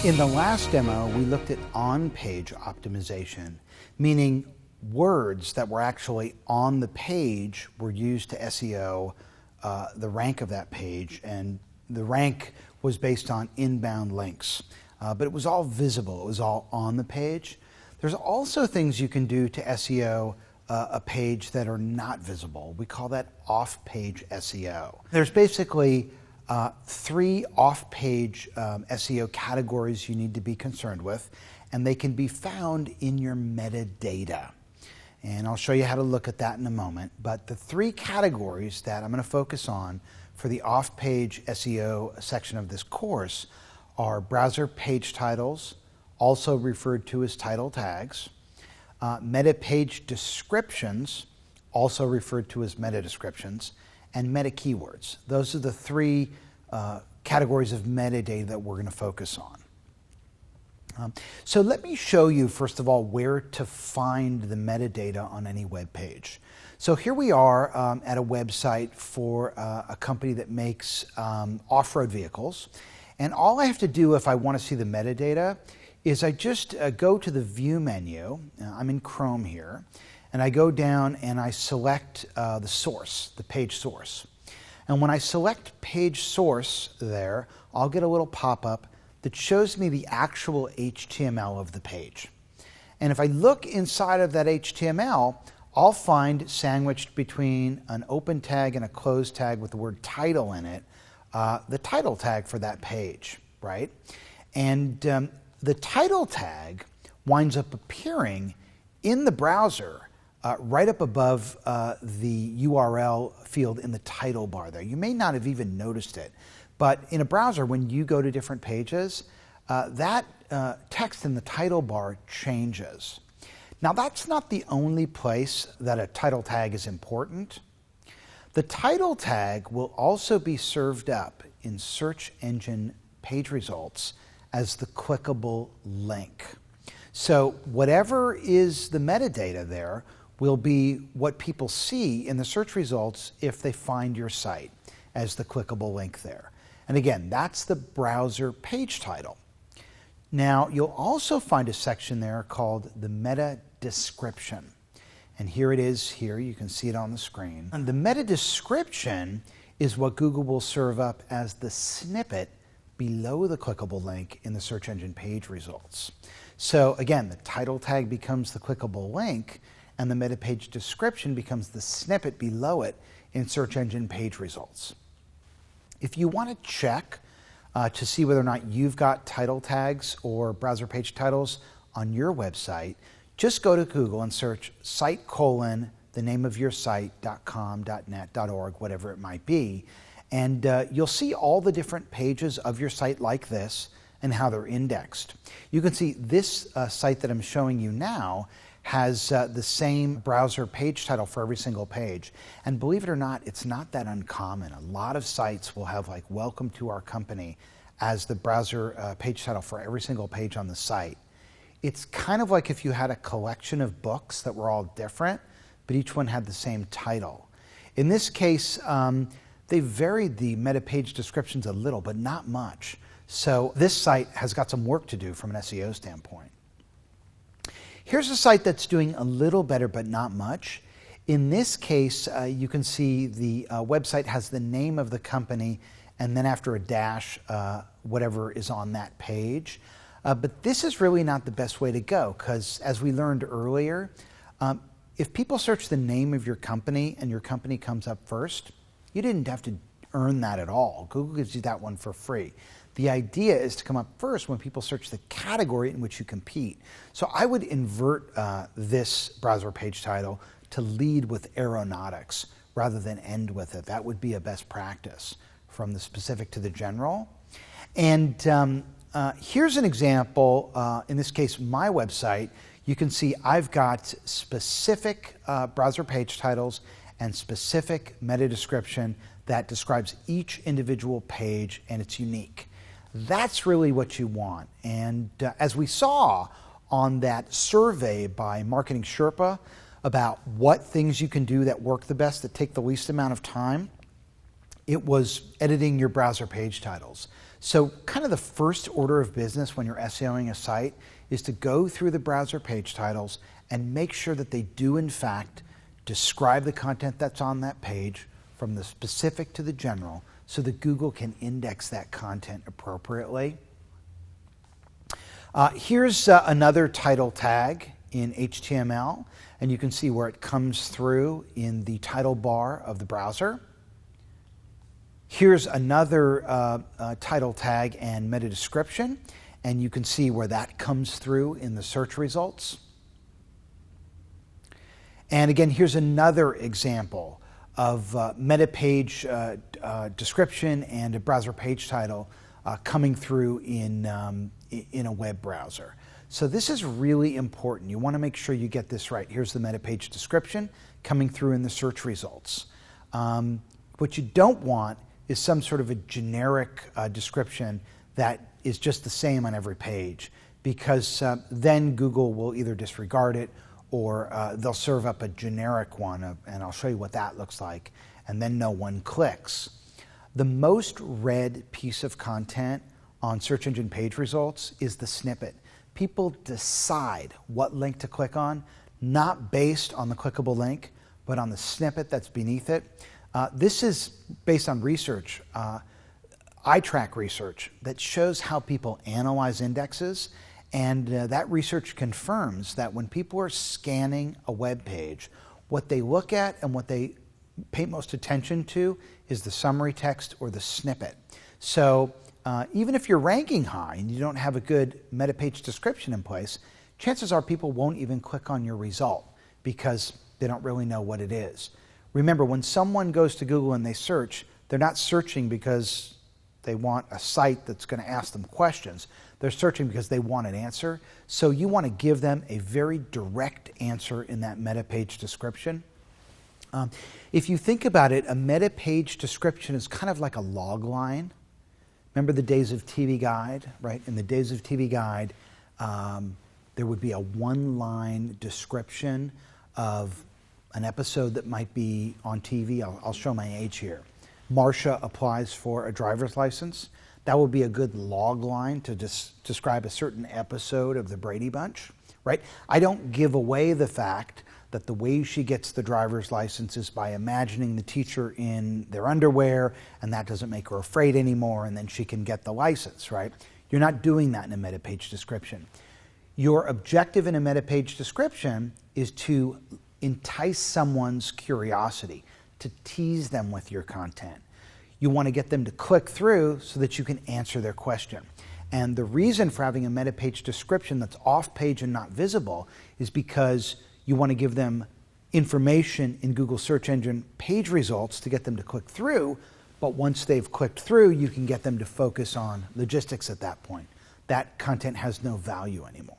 In the last demo, we looked at on-page optimization, meaning words that were actually on the page were used to SEO the rank of that page, and the rank was based on inbound links. But it was all visible, it was all on the page. There's also things you can do to SEO a page that are not visible. We call that off-page SEO. There's basically three off-page SEO categories you need to be concerned with, and they can be found in your metadata. And I'll show you how to look at that in a moment. But the three categories that I'm going to focus on for the off-page SEO section of this course are browser page titles, also referred to as title tags, meta page descriptions, also referred to as meta descriptions, and meta keywords. Those are the three categories of metadata that we're going to focus on. So let me show you, first of all, where to find the metadata on any web page. So here we are at a website for a company that makes off-road vehicles. And all I have to do if I want to see the metadata is I just go to the View menu. I'm in Chrome here. And I go down and I select the source, the page source. And when I select page source there, I'll get a little pop-up that shows me the actual HTML of the page. And if I look inside of that HTML, I'll find sandwiched between an open tag and a closed tag with the word title in it, the title tag for that page, right? And the title tag winds up appearing in the browser right up above the URL field in the title bar there. You may not have even noticed it, but in a browser, when you go to different pages, that text in the title bar changes. Now, that's not the only place that a title tag is important. The title tag will also be served up in search engine page results as the clickable link. So whatever is the metadata there will be what people see in the search results if they find your site as the clickable link there. And again, that's the browser page title. Now, you'll also find a section there called the meta description. And here it is here, you can see it on the screen. And the meta description is what Google will serve up as the snippet below the clickable link in the search engine page results. So again, the title tag becomes the clickable link, and the meta page description becomes the snippet below it in search engine page results. If you want to check to see whether or not you've got title tags or browser page titles on your website, just go to Google and search site : the name of your site, .com, .net, .org, whatever it might be, and you'll see all the different pages of your site like this and how they're indexed. You can see this site that I'm showing you now has the same browser page title for every single page. And believe it or not, it's not that uncommon. A lot of sites will have like "Welcome to our company" as the browser page title for every single page on the site. It's kind of like if you had a collection of books that were all different, but each one had the same title. In this case, they varied the meta page descriptions a little, but not much. So this site has got some work to do from an SEO standpoint. Here's a site that's doing a little better, but not much. In this case, you can see the website has the name of the company, and then after a dash, whatever is on that page. But this is really not the best way to go, because as we learned earlier, if people search the name of your company and your company comes up first, you didn't have to earn that at all. Google gives you that one for free. The idea is to come up first when people search the category in which you compete. So I would invert this browser page title to lead with aeronautics rather than end with it. That would be a best practice, from the specific to the general. And here's an example, in this case, my website. You can see I've got specific browser page titles and specific meta description that describes each individual page, and it's unique. That's really what you want. And as we saw on that survey by Marketing Sherpa about what things you can do that work the best, that take the least amount of time, it was editing your browser page titles. So kind of the first order of business when you're SEOing a site is to go through the browser page titles and make sure that they do in fact describe the content that's on that page from the specific to the general so that Google can index that content appropriately. Here's another title tag in HTML, and you can see where it comes through in the title bar of the browser. Here's another title tag and meta description, and you can see where that comes through in the search results. And again, here's another example of meta page description and a browser page title coming through in a web browser. So this is really important. You want to make sure you get this right. Here's the meta page description coming through in the search results. What you don't want is some sort of a generic description that is just the same on every page, because then Google will either disregard it or they'll serve up a generic one, and I'll show you what that looks like, and then no one clicks. The most read piece of content on search engine page results is the snippet. People decide what link to click on, not based on the clickable link, but on the snippet that's beneath it. This is based on research, iTrack research, that shows how people analyze indexes, and that research confirms that when people are scanning a web page, what they look at and what they pay most attention to is the summary text or the snippet. So even if you're ranking high and you don't have a good meta page description in place, chances are people won't even click on your result because they don't really know what it is. Remember, when someone goes to Google and they search, they're not searching because they want a site that's going to ask them questions. They're searching because they want an answer. So you want to give them a very direct answer in that meta page description. If you think about it, a meta page description is kind of like a log line. Remember the days of TV Guide, right? In the days of TV Guide, there would be a one-line description of an episode that might be on TV. I'll show my age here. Marcia applies for a driver's license. That would be a good log line to describe a certain episode of the Brady Bunch, right? I don't give away the fact that the way she gets the driver's license is by imagining the teacher in their underwear, and that doesn't make her afraid anymore, and then she can get the license, right? You're not doing that in a meta page description. Your objective in a meta page description is to entice someone's curiosity, to tease them with your content. You want to get them to click through so that you can answer their question. And the reason for having a meta page description that's off page and not visible is because you want to give them information in Google search engine page results to get them to click through, but once they've clicked through, you can get them to focus on logistics at that point. That content has no value anymore.